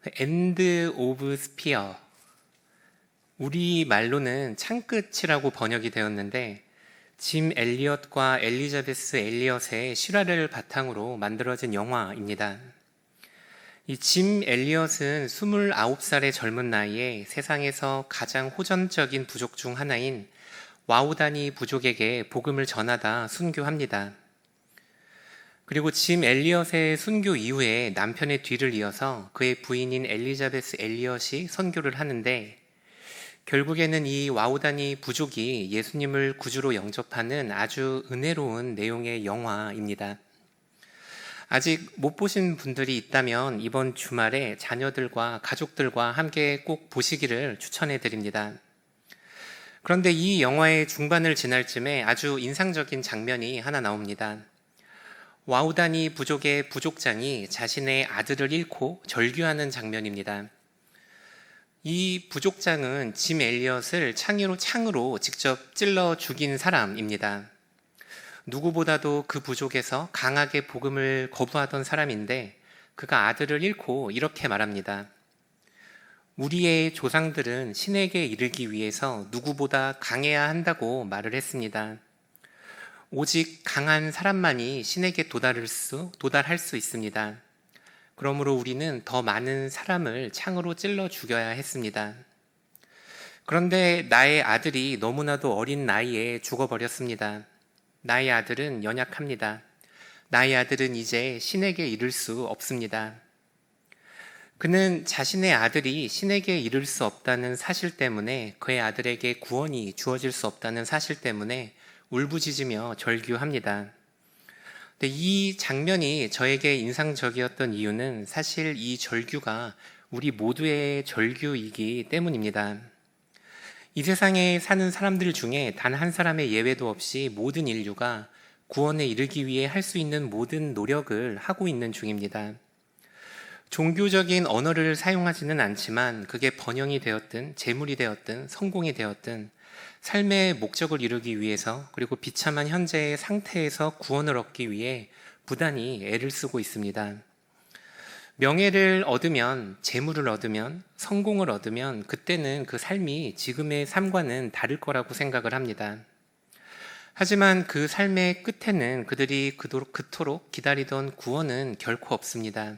엔드 오브 스피어, 우리 말로는 창끝이라고 번역이 되었는데 짐 엘리엇과 엘리자베스 엘리엇의 실화를 바탕으로 만들어진 영화입니다. 이 짐 엘리엇은 29살의 젊은 나이에 세상에서 가장 호전적인 부족 중 하나인 와우다니 부족에게 복음을 전하다 순교합니다. 그리고 짐 엘리엇의 순교 이후에 남편의 뒤를 이어서 그의 부인인 엘리자베스 엘리엇이 선교를 하는데 결국에는 이 와우다니 부족이 예수님을 구주로 영접하는 아주 은혜로운 내용의 영화입니다. 아직 못 보신 분들이 있다면 이번 주말에 자녀들과 가족들과 함께 꼭 보시기를 추천해 드립니다. 그런데 이 영화의 중반을 지날 쯤에 아주 인상적인 장면이 하나 나옵니다. 와우다니 부족의 부족장이 자신의 아들을 잃고 절규하는 장면입니다. 이 부족장은 짐 엘리엇을 창으로 직접 찔러 죽인 사람입니다. 누구보다도 그 부족에서 강하게 복음을 거부하던 사람인데 그가 아들을 잃고 이렇게 말합니다. 우리의 조상들은 신에게 이르기 위해서 누구보다 강해야 한다고 말을 했습니다. 오직 강한 사람만이 신에게 도달할 수 있습니다. 그러므로 우리는 더 많은 사람을 창으로 찔러 죽여야 했습니다. 그런데 나의 아들이 너무나도 어린 나이에 죽어버렸습니다. 나의 아들은 연약합니다. 나의 아들은 이제 신에게 이를 수 없습니다. 그는 자신의 아들이 신에게 이를 수 없다는 사실 때문에 그의 아들에게 구원이 주어질 수 없다는 사실 때문에 울부짖으며 절규합니다. 근데 이 장면이 저에게 인상적이었던 이유는 사실 이 절규가 우리 모두의 절규이기 때문입니다. 이 세상에 사는 사람들 중에 단 한 사람의 예외도 없이 모든 인류가 구원에 이르기 위해 할 수 있는 모든 노력을 하고 있는 중입니다. 종교적인 언어를 사용하지는 않지만 그게 번영이 되었든 재물이 되었든 성공이 되었든 삶의 목적을 이루기 위해서 그리고 비참한 현재의 상태에서 구원을 얻기 위해 부단히 애를 쓰고 있습니다. 명예를 얻으면, 재물을 얻으면, 성공을 얻으면 그때는 그 삶이 지금의 삶과는 다를 거라고 생각을 합니다. 하지만 그 삶의 끝에는 그들이 그토록 기다리던 구원은 결코 없습니다.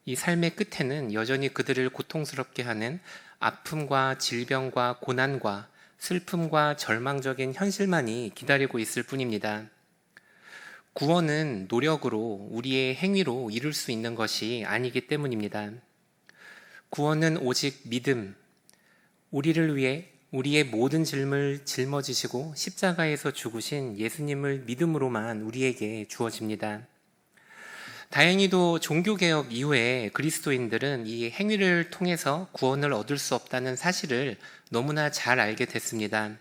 이 삶의 끝에는 여전히 그들을 고통스럽게 하는 아픔과 질병과 고난과 슬픔과 절망적인 현실만이 기다리고 있을 뿐입니다. 구원은 노력으로 우리의 행위로 이룰 수 있는 것이 아니기 때문입니다. 구원은 오직 믿음, 우리를 위해 우리의 모든 짐을 짊어지시고 십자가에서 죽으신 예수님을 믿음으로만 우리에게 주어집니다. 다행히도 종교개혁 이후에 그리스도인들은 이 행위를 통해서 구원을 얻을 수 없다는 사실을 너무나 잘 알게 됐습니다.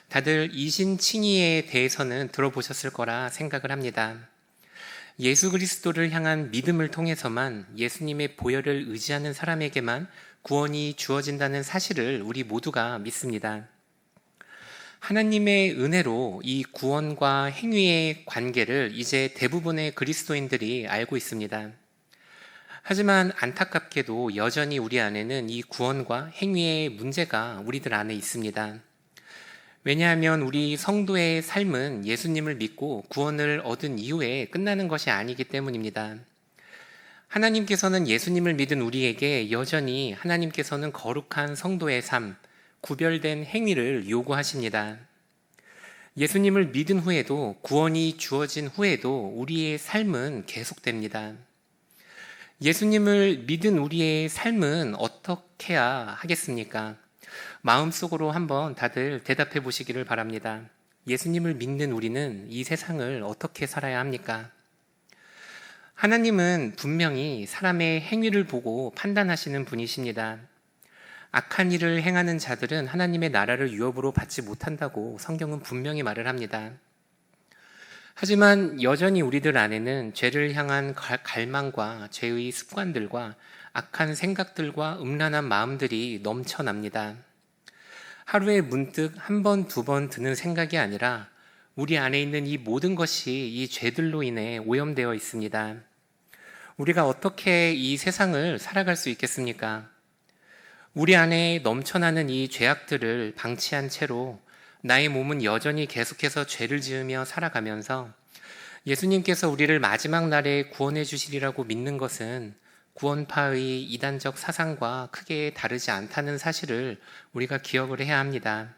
다들 이신칭의에 대해서는 들어보셨을 거라 생각을 합니다. 예수 그리스도를 향한 믿음을 통해서만 예수님의 보혈을 의지하는 사람에게만 구원이 주어진다는 사실을 우리 모두가 믿습니다. 하나님의 은혜로 이 구원과 행위의 관계를 이제 대부분의 그리스도인들이 알고 있습니다. 하지만 안타깝게도 여전히 우리 안에는 이 구원과 행위의 문제가 우리들 안에 있습니다. 왜냐하면 우리 성도의 삶은 예수님을 믿고 구원을 얻은 이후에 끝나는 것이 아니기 때문입니다. 하나님께서는 예수님을 믿은 우리에게 여전히 하나님께서는 거룩한 성도의 삶, 구별된 행위를 요구하십니다. 예수님을 믿은 후에도 구원이 주어진 후에도 우리의 삶은 계속됩니다. 예수님을 믿은 우리의 삶은 어떻게 해야 하겠습니까? 마음속으로 한번 다들 대답해 보시기를 바랍니다. 예수님을 믿는 우리는 이 세상을 어떻게 살아야 합니까? 하나님은 분명히 사람의 행위를 보고 판단하시는 분이십니다. 악한 일을 행하는 자들은 하나님의 나라를 유업으로 받지 못한다고 성경은 분명히 말을 합니다. 하지만 여전히 우리들 안에는 죄를 향한 갈망과 죄의 습관들과 악한 생각들과 음란한 마음들이 넘쳐납니다. 하루에 문득 한 번, 두 번 드는 생각이 아니라 우리 안에 있는 이 모든 것이 이 죄들로 인해 오염되어 있습니다. 우리가 어떻게 이 세상을 살아갈 수 있겠습니까? 우리 안에 넘쳐나는 이 죄악들을 방치한 채로 나의 몸은 여전히 계속해서 죄를 지으며 살아가면서 예수님께서 우리를 마지막 날에 구원해 주시리라고 믿는 것은 구원파의 이단적 사상과 크게 다르지 않다는 사실을 우리가 기억을 해야 합니다.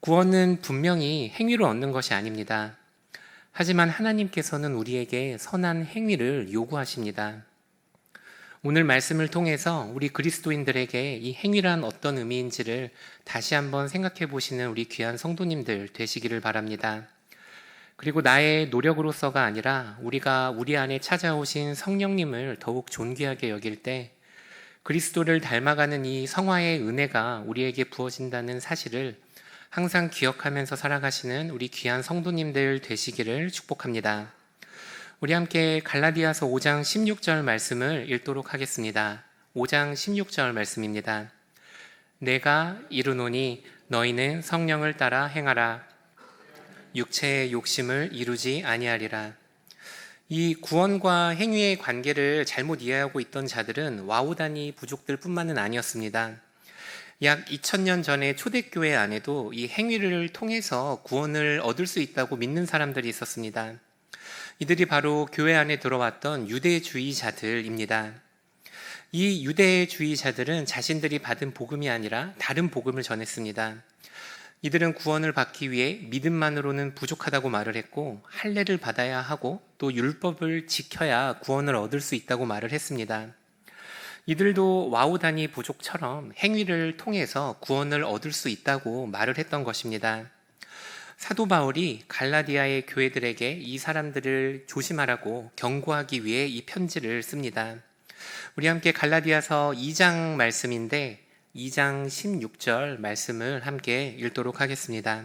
구원은 분명히 행위로 얻는 것이 아닙니다. 하지만 하나님께서는 우리에게 선한 행위를 요구하십니다. 오늘 말씀을 통해서 우리 그리스도인들에게 이 행위란 어떤 의미인지를 다시 한번 생각해 보시는 우리 귀한 성도님들 되시기를 바랍니다. 그리고 나의 노력으로서가 아니라 우리가 우리 안에 찾아오신 성령님을 더욱 존귀하게 여길 때 그리스도를 닮아가는 이 성화의 은혜가 우리에게 부어진다는 사실을 항상 기억하면서 살아가시는 우리 귀한 성도님들 되시기를 축복합니다. 우리 함께 갈라디아서 5장 16절 말씀을 읽도록 하겠습니다. 5장 16절 말씀입니다. 내가 이르노니 너희는 성령을 따라 행하라. 육체의 욕심을 이루지 아니하리라. 이 구원과 행위의 관계를 잘못 이해하고 있던 자들은 와우다니 부족들 뿐만은 아니었습니다. 약 2000년 전에 초대교회 안에도 이 행위를 통해서 구원을 얻을 수 있다고 믿는 사람들이 있었습니다. 이들이 바로 교회 안에 들어왔던 유대주의자들입니다. 이 유대주의자들은 자신들이 받은 복음이 아니라 다른 복음을 전했습니다. 이들은 구원을 받기 위해 믿음만으로는 부족하다고 말을 했고 할례를 받아야 하고 또 율법을 지켜야 구원을 얻을 수 있다고 말을 했습니다. 이들도 와우다니 부족처럼 행위를 통해서 구원을 얻을 수 있다고 말을 했던 것입니다. 사도 바울이 갈라디아의 교회들에게 이 사람들을 조심하라고 경고하기 위해 이 편지를 씁니다. 우리 함께 갈라디아서 2장 말씀인데 2장 16절 말씀을 함께 읽도록 하겠습니다.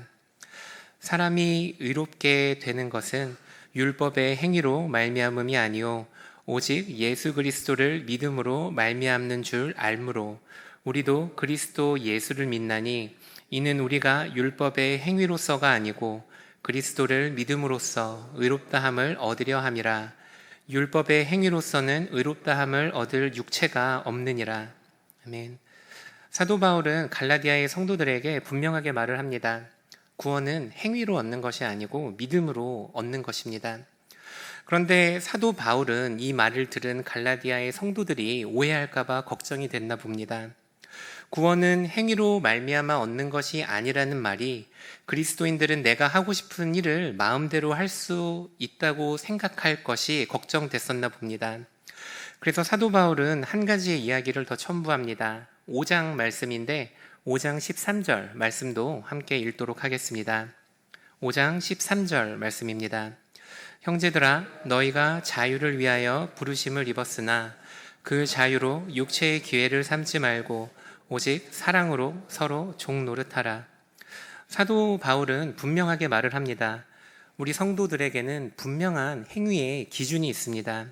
사람이 의롭게 되는 것은 율법의 행위로 말미암음이 아니요 오직 예수 그리스도를 믿음으로 말미암는 줄 알므로 우리도 그리스도 예수를 믿나니 이는 우리가 율법의 행위로서가 아니고 그리스도를 믿음으로써 의롭다함을 얻으려 함이라. 율법의 행위로서는 의롭다함을 얻을 육체가 없느니라. 아멘. 사도 바울은 갈라디아의 성도들에게 분명하게 말을 합니다. 구원은 행위로 얻는 것이 아니고 믿음으로 얻는 것입니다. 그런데 사도 바울은 이 말을 들은 갈라디아의 성도들이 오해할까 봐 걱정이 됐나 봅니다. 구원은 행위로 말미암아 얻는 것이 아니라는 말이 그리스도인들은 내가 하고 싶은 일을 마음대로 할 수 있다고 생각할 것이 걱정됐었나 봅니다. 그래서 사도 바울은 한 가지의 이야기를 더 첨부합니다. 5장 말씀인데 5장 13절 말씀도 함께 읽도록 하겠습니다. 5장 13절 말씀입니다. 형제들아 너희가 자유를 위하여 부르심을 입었으나 그 자유로 육체의 기회를 삼지 말고 오직 사랑으로 서로 종 노릇하라. 사도 바울은 분명하게 말을 합니다. 우리 성도들에게는 분명한 행위의 기준이 있습니다.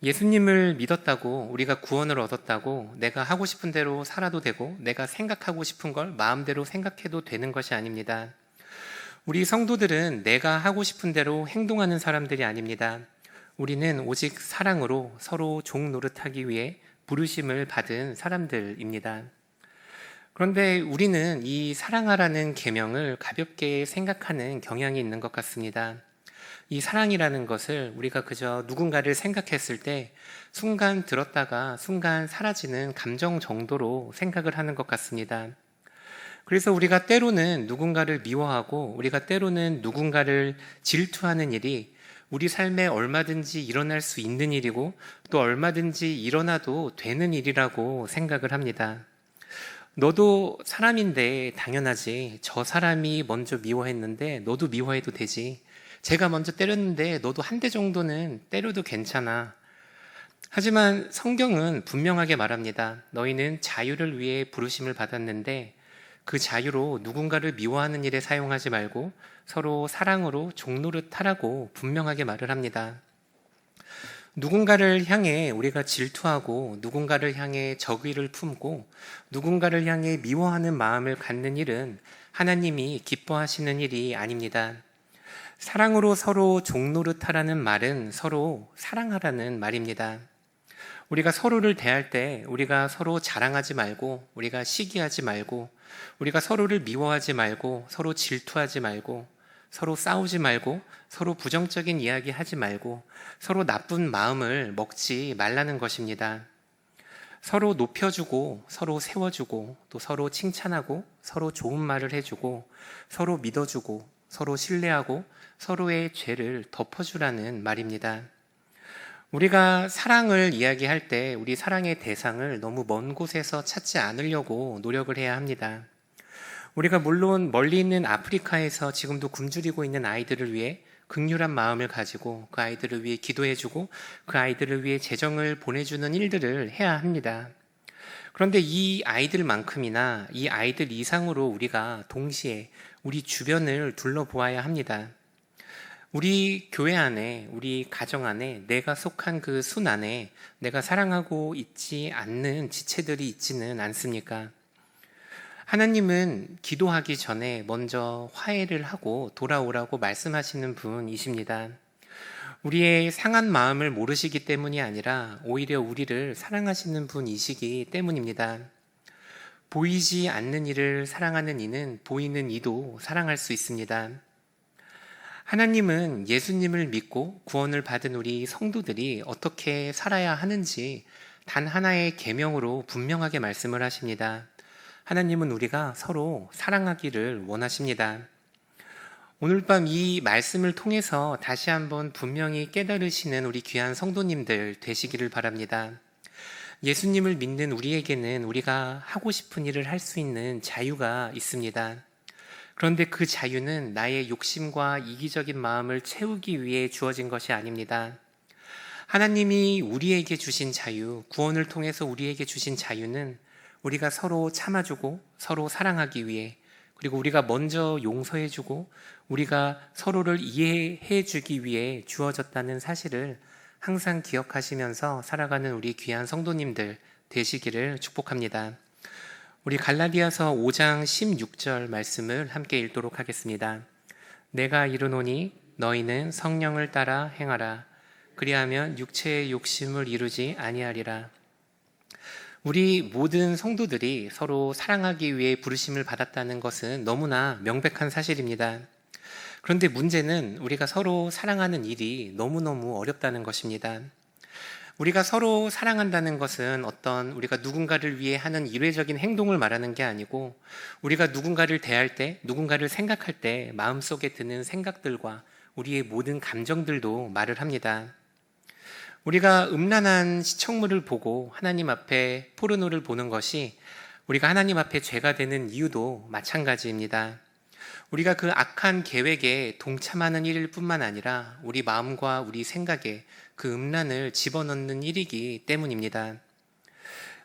예수님을 믿었다고 우리가 구원을 얻었다고 내가 하고 싶은 대로 살아도 되고 내가 생각하고 싶은 걸 마음대로 생각해도 되는 것이 아닙니다. 우리 성도들은 내가 하고 싶은 대로 행동하는 사람들이 아닙니다. 우리는 오직 사랑으로 서로 종 노릇하기 위해 부르심을 받은 사람들입니다. 그런데 우리는 이 사랑하라는 계명을 가볍게 생각하는 경향이 있는 것 같습니다. 이 사랑이라는 것을 우리가 그저 누군가를 생각했을 때 순간 들었다가 순간 사라지는 감정 정도로 생각을 하는 것 같습니다. 그래서 우리가 때로는 누군가를 미워하고 우리가 때로는 누군가를 질투하는 일이 우리 삶에 얼마든지 일어날 수 있는 일이고 또 얼마든지 일어나도 되는 일이라고 생각을 합니다. 너도 사람인데 당연하지. 저 사람이 먼저 미워했는데 너도 미워해도 되지. 제가 먼저 때렸는데 너도 한 대 정도는 때려도 괜찮아. 하지만 성경은 분명하게 말합니다. 너희는 자유를 위해 부르심을 받았는데 그 자유로 누군가를 미워하는 일에 사용하지 말고 서로 사랑으로 종노릇하라고 분명하게 말을 합니다. 누군가를 향해 우리가 질투하고 누군가를 향해 적의를 품고 누군가를 향해 미워하는 마음을 갖는 일은 하나님이 기뻐하시는 일이 아닙니다. 사랑으로 서로 종노릇하라는 말은 서로 사랑하라는 말입니다. 우리가 서로를 대할 때 우리가 서로 자랑하지 말고, 우리가 시기하지 말고, 우리가 서로를 미워하지 말고, 서로 질투하지 말고, 서로 싸우지 말고, 서로 부정적인 이야기 하지 말고, 서로 나쁜 마음을 먹지 말라는 것입니다. 서로 높여주고, 서로 세워주고, 또 서로 칭찬하고, 서로 좋은 말을 해주고, 서로 믿어주고, 서로 신뢰하고, 서로의 죄를 덮어주라는 말입니다. 우리가 사랑을 이야기할 때 우리 사랑의 대상을 너무 먼 곳에서 찾지 않으려고 노력을 해야 합니다. 우리가 물론 멀리 있는 아프리카에서 지금도 굶주리고 있는 아이들을 위해 긍휼한 마음을 가지고 그 아이들을 위해 기도해주고 그 아이들을 위해 재정을 보내주는 일들을 해야 합니다. 그런데 이 아이들만큼이나 이 아이들 이상으로 우리가 동시에 우리 주변을 둘러보아야 합니다. 우리 교회 안에, 우리 가정 안에, 내가 속한 그 순 안에 내가 사랑하고 있지 않는 지체들이 있지는 않습니까? 하나님은 기도하기 전에 먼저 화해를 하고 돌아오라고 말씀하시는 분이십니다. 우리의 상한 마음을 모르시기 때문이 아니라 오히려 우리를 사랑하시는 분이시기 때문입니다. 보이지 않는 이를 사랑하는 이는 보이는 이도 사랑할 수 있습니다. 하나님은 예수님을 믿고 구원을 받은 우리 성도들이 어떻게 살아야 하는지 단 하나의 계명으로 분명하게 말씀을 하십니다. 하나님은 우리가 서로 사랑하기를 원하십니다. 오늘 밤 이 말씀을 통해서 다시 한번 분명히 깨달으시는 우리 귀한 성도님들 되시기를 바랍니다. 예수님을 믿는 우리에게는 우리가 하고 싶은 일을 할 수 있는 자유가 있습니다. 그런데 그 자유는 나의 욕심과 이기적인 마음을 채우기 위해 주어진 것이 아닙니다. 하나님이 우리에게 주신 자유, 구원을 통해서 우리에게 주신 자유는 우리가 서로 참아주고 서로 사랑하기 위해, 그리고 우리가 먼저 용서해주고 우리가 서로를 이해해주기 위해 주어졌다는 사실을 항상 기억하시면서 살아가는 우리 귀한 성도님들 되시기를 축복합니다. 우리 갈라디아서 5장 16절 말씀을 함께 읽도록 하겠습니다. 내가 이르노니 너희는 성령을 따라 행하라. 그리하면 육체의 욕심을 이루지 아니하리라. 우리 모든 성도들이 서로 사랑하기 위해 부르심을 받았다는 것은 너무나 명백한 사실입니다. 그런데 문제는 우리가 서로 사랑하는 일이 너무너무 어렵다는 것입니다. 우리가 서로 사랑한다는 것은 어떤 우리가 누군가를 위해 하는 일회적인 행동을 말하는 게 아니고 우리가 누군가를 대할 때, 누군가를 생각할 때 마음속에 드는 생각들과 우리의 모든 감정들도 말을 합니다. 우리가 음란한 시청물을 보고 하나님 앞에 포르노를 보는 것이 우리가 하나님 앞에 죄가 되는 이유도 마찬가지입니다. 우리가 그 악한 계획에 동참하는 일일 뿐만 아니라 우리 마음과 우리 생각에 그 음란을 집어넣는 일이기 때문입니다.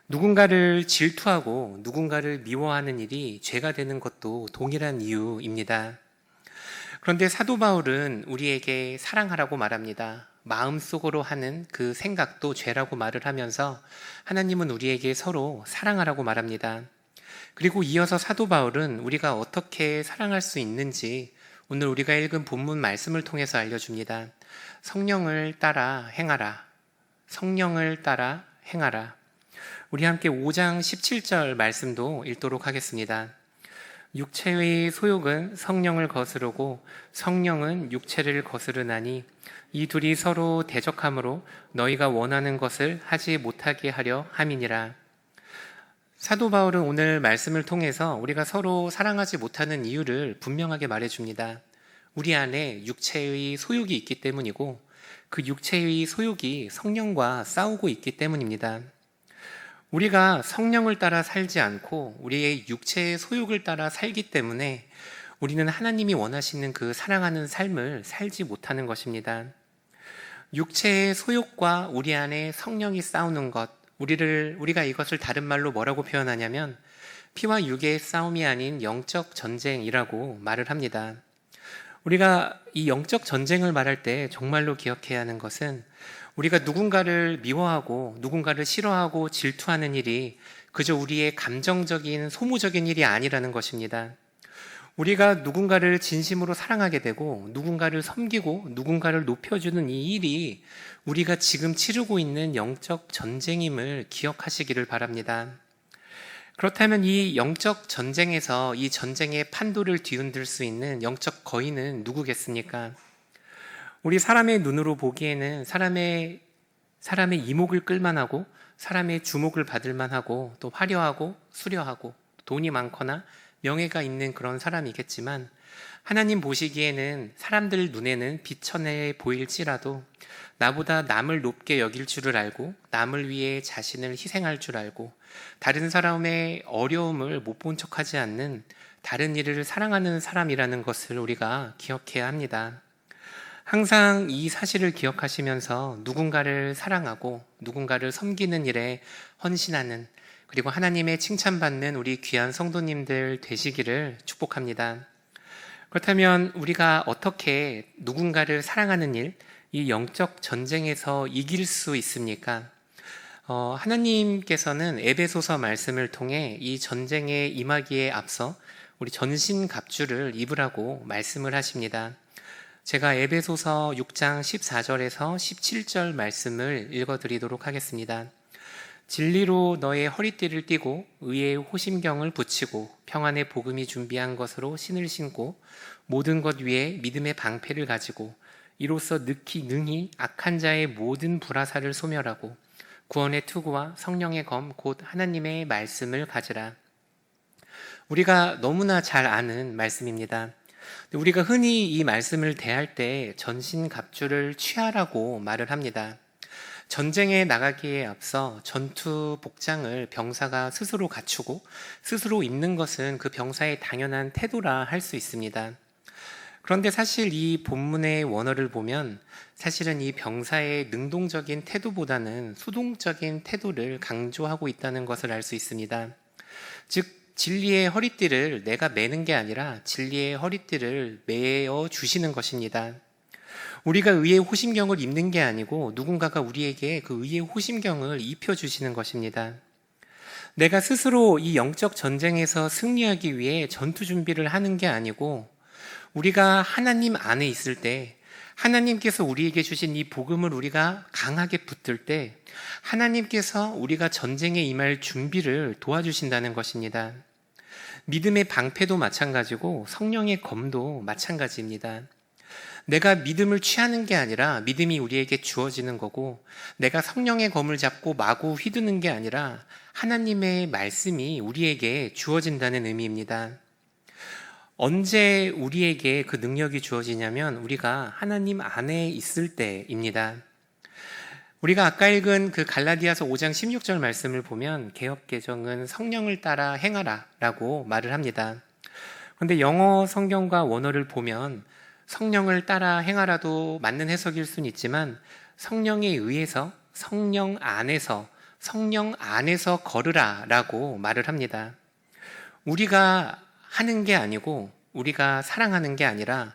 누군가를 질투하고 누군가를 미워하는 일이 죄가 되는 것도 동일한 이유입니다. 그런데 사도 바울은 우리에게 사랑하라고 말합니다. 마음속으로 하는 그 생각도 죄라고 말을 하면서 하나님은 우리에게 서로 사랑하라고 말합니다. 그리고 이어서 사도 바울은 우리가 어떻게 사랑할 수 있는지 오늘 우리가 읽은 본문 말씀을 통해서 알려줍니다. 성령을 따라 행하라. 성령을 따라 행하라. 우리 함께 5장 17절 말씀도 읽도록 하겠습니다. 육체의 소욕은 성령을 거스르고 성령은 육체를 거스르나니 이 둘이 서로 대적함으로 너희가 원하는 것을 하지 못하게 하려 함이니라. 사도 바울은 오늘 말씀을 통해서 우리가 서로 사랑하지 못하는 이유를 분명하게 말해줍니다. 우리 안에 육체의 소욕이 있기 때문이고 그 육체의 소욕이 성령과 싸우고 있기 때문입니다. 우리가 성령을 따라 살지 않고 우리의 육체의 소욕을 따라 살기 때문에 우리는 하나님이 원하시는 그 사랑하는 삶을 살지 못하는 것입니다. 육체의 소욕과 우리 안에 성령이 싸우는 것, 우리가 이것을 다른 말로 뭐라고 표현하냐면 피와 육의 싸움이 아닌 영적 전쟁이라고 말을 합니다. 우리가 이 영적 전쟁을 말할 때 정말로 기억해야 하는 것은 우리가 누군가를 미워하고 누군가를 싫어하고 질투하는 일이 그저 우리의 감정적인 소모적인 일이 아니라는 것입니다. 우리가 누군가를 진심으로 사랑하게 되고 누군가를 섬기고 누군가를 높여주는 이 일이 우리가 지금 치르고 있는 영적 전쟁임을 기억하시기를 바랍니다. 그렇다면 이 영적 전쟁에서 이 전쟁의 판도를 뒤흔들 수 있는 영적 거인은 누구겠습니까? 우리 사람의 눈으로 보기에는 사람의 이목을 끌만하고 사람의 주목을 받을만하고 또 화려하고 수려하고 돈이 많거나 명예가 있는 그런 사람이겠지만 하나님 보시기에는 사람들 눈에는 비천해 보일지라도 나보다 남을 높게 여길 줄을 알고 남을 위해 자신을 희생할 줄 알고 다른 사람의 어려움을 못 본 척하지 않는 다른 이를 사랑하는 사람이라는 것을 우리가 기억해야 합니다. 항상 이 사실을 기억하시면서 누군가를 사랑하고 누군가를 섬기는 일에 헌신하는 그리고 하나님의 칭찬받는 우리 귀한 성도님들 되시기를 축복합니다. 그렇다면 우리가 어떻게 누군가를 사랑하는 일, 이 영적 전쟁에서 이길 수 있습니까? 하나님께서는 에베소서 말씀을 통해 이 전쟁에 임하기에 앞서 우리 전신갑주를 입으라고 말씀을 하십니다. 제가 에베소서 6장 14절에서 17절 말씀을 읽어드리도록 하겠습니다. 진리로 너의 허리띠를 띠고 의의 호심경을 붙이고 평안의 복음이 준비한 것으로 신을 신고 모든 것 위에 믿음의 방패를 가지고 이로써 능히 악한 자의 모든 불화살을 소멸하고 구원의 투구와 성령의 검 곧 하나님의 말씀을 가지라. 우리가 너무나 잘 아는 말씀입니다. 우리가 흔히 이 말씀을 대할 때 전신갑주를 취하라고 말을 합니다. 전쟁에 나가기에 앞서 전투 복장을 병사가 스스로 갖추고 스스로 입는 것은 그 병사의 당연한 태도라 할 수 있습니다. 그런데 사실 이 본문의 원어를 보면 사실은 이 병사의 능동적인 태도보다는 수동적인 태도를 강조하고 있다는 것을 알 수 있습니다. 즉 진리의 허리띠를 내가 매는 게 아니라 진리의 허리띠를 매어 주시는 것입니다. 우리가 의의 호심경을 입는 게 아니고 누군가가 우리에게 그 의의 호심경을 입혀주시는 것입니다. 내가 스스로 이 영적 전쟁에서 승리하기 위해 전투 준비를 하는 게 아니고 우리가 하나님 안에 있을 때 하나님께서 우리에게 주신 이 복음을 우리가 강하게 붙들 때 하나님께서 우리가 전쟁에 임할 준비를 도와주신다는 것입니다. 믿음의 방패도 마찬가지고 성령의 검도 마찬가지입니다. 내가 믿음을 취하는 게 아니라 믿음이 우리에게 주어지는 거고 내가 성령의 검을 잡고 마구 휘두는 게 아니라 하나님의 말씀이 우리에게 주어진다는 의미입니다. 언제 우리에게 그 능력이 주어지냐면 우리가 하나님 안에 있을 때입니다. 우리가 아까 읽은 그 갈라디아서 5장 16절 말씀을 보면 개역개정은 성령을 따라 행하라 라고 말을 합니다. 그런데 영어 성경과 원어를 보면 성령을 따라 행하라도 맞는 해석일 수는 있지만 성령에 의해서 성령 안에서 걸으라 라고 말을 합니다. 우리가 하는 게 아니고 우리가 사랑하는 게 아니라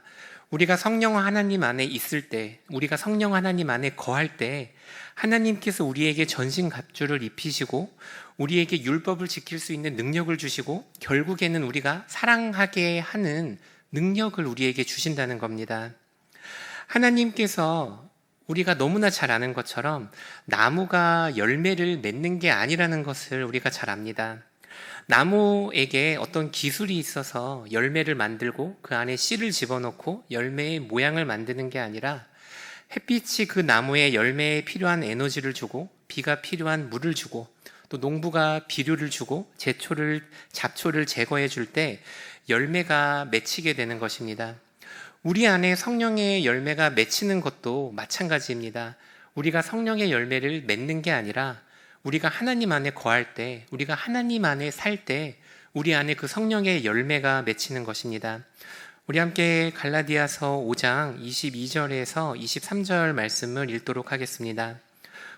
우리가 성령 하나님 안에 있을 때 우리가 성령 하나님 안에 거할 때 하나님께서 우리에게 전신갑주를 입히시고 우리에게 율법을 지킬 수 있는 능력을 주시고 결국에는 우리가 사랑하게 하는 능력을 우리에게 주신다는 겁니다. 하나님께서 우리가 너무나 잘 아는 것처럼 나무가 열매를 맺는 게 아니라는 것을 우리가 잘 압니다. 나무에게 어떤 기술이 있어서 열매를 만들고 그 안에 씨를 집어넣고 열매의 모양을 만드는 게 아니라 햇빛이 그 나무의 열매에 필요한 에너지를 주고 비가 필요한 물을 주고 또 농부가 비료를 주고 잡초를 제거해 줄 때 열매가 맺히게 되는 것입니다. 우리 안에 성령의 열매가 맺히는 것도 마찬가지입니다. 우리가 성령의 열매를 맺는 게 아니라 우리가 하나님 안에 거할 때, 우리가 하나님 안에 살 때 우리 안에 그 성령의 열매가 맺히는 것입니다. 우리 함께 갈라디아서 5장 22절에서 23절 말씀을 읽도록 하겠습니다.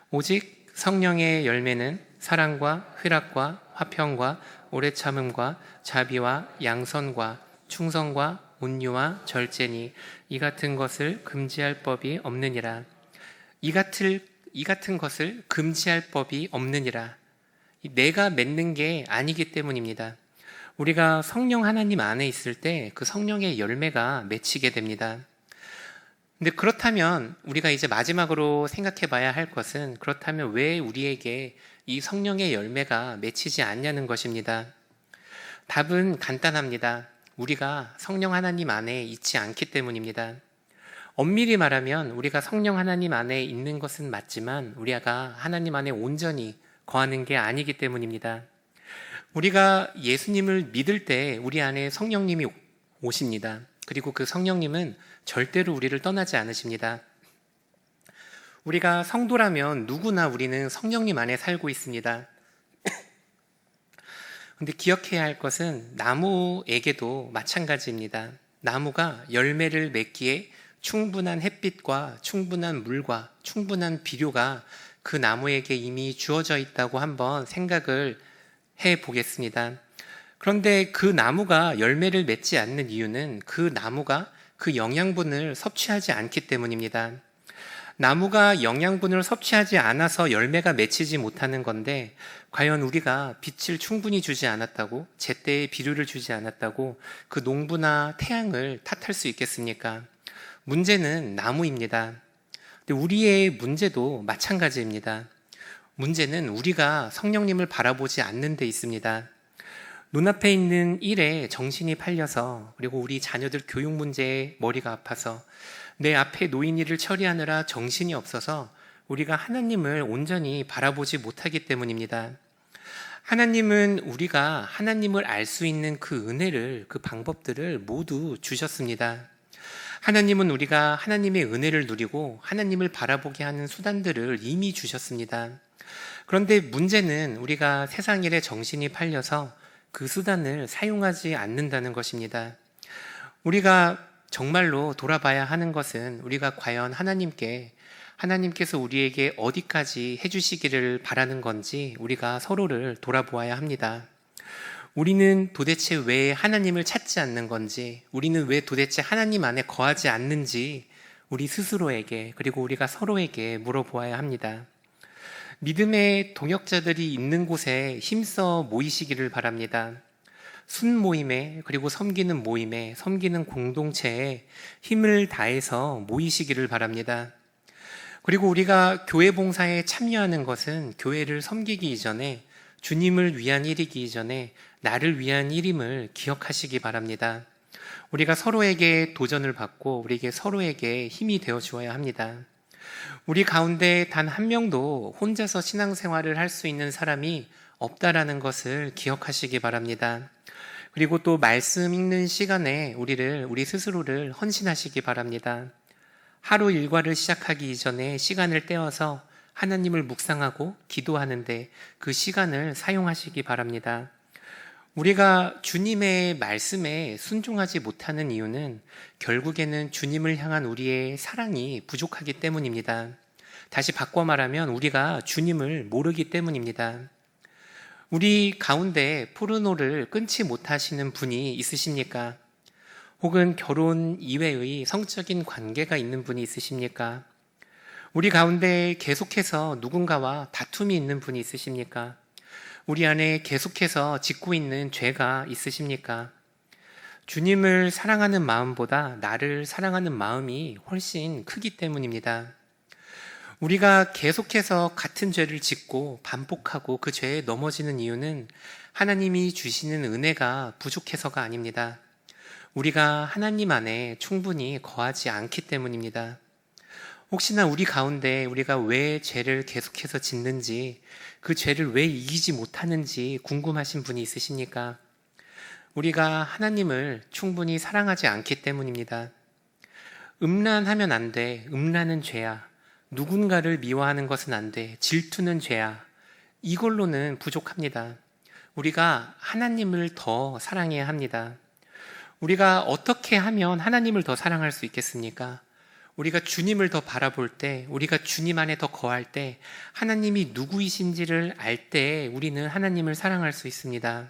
오직 성령의 열매는 사랑과 희락과 화평과 오래 참음과 자비와 양선과 충성과 온유와 절제니 이 같은 것을 금지할 법이 없느니라. 이 같은 것을 금지할 법이 없느니라. 내가 맺는 게 아니기 때문입니다. 우리가 성령 하나님 안에 있을 때 그 성령의 열매가 맺히게 됩니다. 근데 그렇다면 우리가 이제 마지막으로 생각해 봐야 할 것은, 그렇다면 왜 우리에게 이 성령의 열매가 맺히지 않냐는 것입니다. 답은 간단합니다. 우리가 성령 하나님 안에 있지 않기 때문입니다. 엄밀히 말하면 우리가 성령 하나님 안에 있는 것은 맞지만 우리가 하나님 안에 온전히 거하는 게 아니기 때문입니다. 우리가 예수님을 믿을 때 우리 안에 성령님이 오십니다. 그리고 그 성령님은 절대로 우리를 떠나지 않으십니다. 우리가 성도라면 누구나 우리는 성령님 안에 살고 있습니다. 근데 기억해야 할 것은 나무에게도 마찬가지입니다. 나무가 열매를 맺기에 충분한 햇빛과 충분한 물과 충분한 비료가 그 나무에게 이미 주어져 있다고 한번 생각을 해 보겠습니다. 그런데 그 나무가 열매를 맺지 않는 이유는 그 나무가 그 영양분을 섭취하지 않기 때문입니다. 나무가 영양분을 섭취하지 않아서 열매가 맺히지 못하는 건데, 과연 우리가 빛을 충분히 주지 않았다고, 제때에 비료를 주지 않았다고 그 농부나 태양을 탓할 수 있겠습니까? 문제는 나무입니다. 근데 우리의 문제도 마찬가지입니다. 문제는 우리가 성령님을 바라보지 않는 데 있습니다. 눈앞에 있는 일에 정신이 팔려서, 그리고 우리 자녀들 교육 문제에 머리가 아파서, 내 앞에 놓인 일을 처리하느라 정신이 없어서 우리가 하나님을 온전히 바라보지 못하기 때문입니다. 하나님은 우리가 하나님을 알 수 있는 그 은혜를, 그 방법들을 모두 주셨습니다. 하나님은 우리가 하나님의 은혜를 누리고 하나님을 바라보게 하는 수단들을 이미 주셨습니다. 그런데 문제는 우리가 세상 일에 정신이 팔려서 그 수단을 사용하지 않는다는 것입니다. 우리가 정말로 돌아봐야 하는 것은, 우리가 과연 하나님께서 우리에게 어디까지 해주시기를 바라는 건지 우리가 서로를 돌아보아야 합니다. 우리는 도대체 왜 하나님을 찾지 않는 건지, 우리는 왜 도대체 하나님 안에 거하지 않는지 우리 스스로에게, 그리고 우리가 서로에게 물어보아야 합니다. 믿음의 동역자들이 있는 곳에 힘써 모이시기를 바랍니다. 순모임에, 그리고 섬기는 모임에, 섬기는 공동체에 힘을 다해서 모이시기를 바랍니다. 그리고 우리가 교회 봉사에 참여하는 것은 교회를 섬기기 이전에, 주님을 위한 일이기 이전에 나를 위한 일임을 기억하시기 바랍니다. 우리가 서로에게 도전을 받고 우리에게 서로에게 힘이 되어 주어야 합니다. 우리 가운데 단 한 명도 혼자서 신앙생활을 할 수 있는 사람이 없다라는 것을 기억하시기 바랍니다. 그리고 또 말씀 읽는 시간에 우리 스스로를 헌신하시기 바랍니다. 하루 일과를 시작하기 이전에 시간을 떼어서 하나님을 묵상하고 기도하는데 그 시간을 사용하시기 바랍니다. 우리가 주님의 말씀에 순종하지 못하는 이유는 결국에는 주님을 향한 우리의 사랑이 부족하기 때문입니다. 다시 바꿔 말하면 우리가 주님을 모르기 때문입니다. 우리 가운데 포르노를 끊지 못하시는 분이 있으십니까? 혹은 결혼 이외의 성적인 관계가 있는 분이 있으십니까? 우리 가운데 계속해서 누군가와 다툼이 있는 분이 있으십니까? 우리 안에 계속해서 짓고 있는 죄가 있으십니까? 주님을 사랑하는 마음보다 나를 사랑하는 마음이 훨씬 크기 때문입니다. 우리가 계속해서 같은 죄를 짓고 반복하고 그 죄에 넘어지는 이유는 하나님이 주시는 은혜가 부족해서가 아닙니다. 우리가 하나님 안에 충분히 거하지 않기 때문입니다. 혹시나 우리 가운데 우리가 왜 죄를 계속해서 짓는지, 그 죄를 왜 이기지 못하는지 궁금하신 분이 있으십니까? 우리가 하나님을 충분히 사랑하지 않기 때문입니다. 음란하면 안 돼. 음란은 죄야. 누군가를 미워하는 것은 안 돼. 질투는 죄야. 이걸로는 부족합니다. 우리가 하나님을 더 사랑해야 합니다. 우리가 어떻게 하면 하나님을 더 사랑할 수 있겠습니까? 우리가 주님을 더 바라볼 때, 우리가 주님 안에 더 거할 때, 하나님이 누구이신지를 알 때 우리는 하나님을 사랑할 수 있습니다.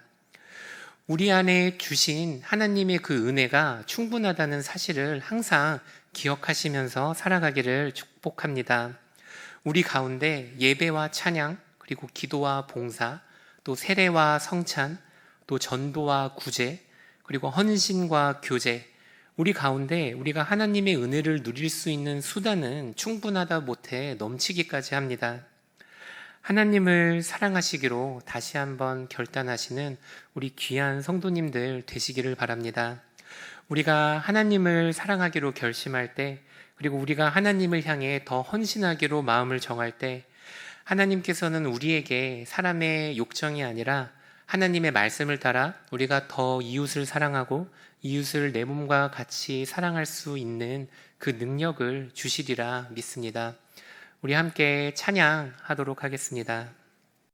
우리 안에 주신 하나님의 그 은혜가 충분하다는 사실을 항상 기억하시면서 살아가기를 축복합니다. 우리 가운데 예배와 찬양, 그리고 기도와 봉사, 또 세례와 성찬, 또 전도와 구제, 그리고 헌신과 교제, 우리 가운데 우리가 하나님의 은혜를 누릴 수 있는 수단은 충분하다 못해 넘치기까지 합니다. 하나님을 사랑하시기로 다시 한번 결단하시는 우리 귀한 성도님들 되시기를 바랍니다. 우리가 하나님을 사랑하기로 결심할 때, 그리고 우리가 하나님을 향해 더 헌신하기로 마음을 정할 때, 하나님께서는 우리에게 사람의 욕정이 아니라 하나님의 말씀을 따라 우리가 더 이웃을 사랑하고 이웃을 내 몸과 같이 사랑할 수 있는 그 능력을 주시리라 믿습니다. 우리 함께 찬양하도록 하겠습니다.